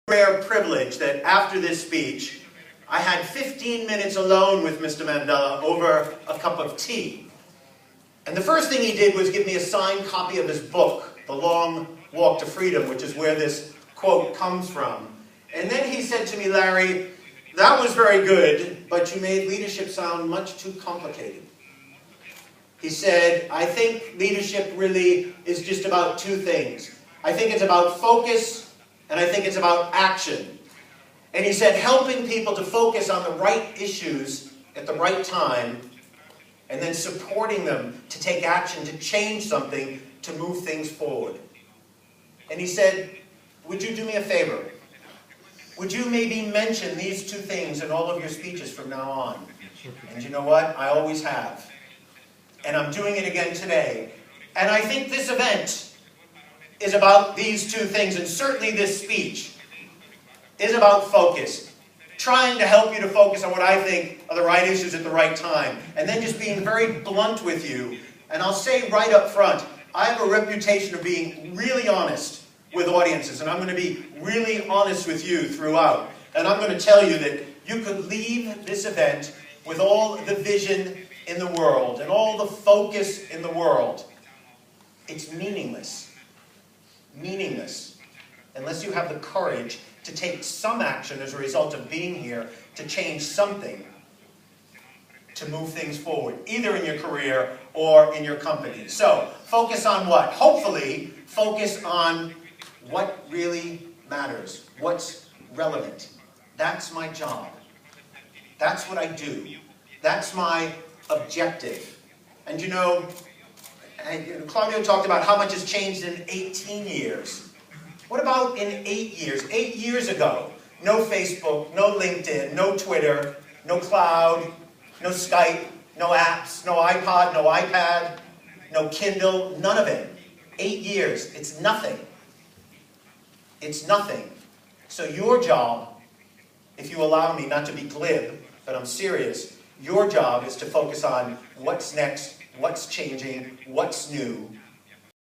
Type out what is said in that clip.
Rare privilege that after this speech, I had 15 minutes alone with Mr. Mandela over a cup of tea. And the first thing he did was give me a signed copy of his book, The Long Walk to Freedom, which is where this quote comes from. And then he said to me, Larry, that was very good, but you made leadership sound much too complicated. He said, I think leadership really is just about two things. I think it's about focus, and I think it's about action. And he said, helping people to focus on the right issues at the right time, and then supporting them to take action, to change something, to move things forward. And he said, would you do me a favor? Would you maybe mention these two things in all of your speeches from now on? And you know what? I always have. And I'm doing it again today. And I think this event is about these two things, and certainly this speech is about focus. Trying to help you to focus on what I think are the right issues at the right time, and then just being very blunt with you. And I'll say right up front, I have a reputation of being really honest with audiences, and I'm going to be really honest with you throughout. And I'm going to tell you that you could leave this event with all the vision in the world and all the focus in the world. It's meaningless. Meaningless, unless you have the courage to take some action as a result of being here to change something, to move things forward, either in your career or in your company. So, focus on what? Hopefully, focus on what really matters, what's relevant. That's my job. That's what I do. That's my objective. And you know, Claudio talked about how much has changed in 18 years. What about in 8 years? 8 years ago, no Facebook, no LinkedIn, no Twitter, no cloud, no Skype, no apps, no iPod, no iPad, no Kindle, none of it. 8 years, it's nothing. It's nothing. So your job, if you allow me not to be glib, but I'm serious, your job is to focus on what's next, what's changing, what's new,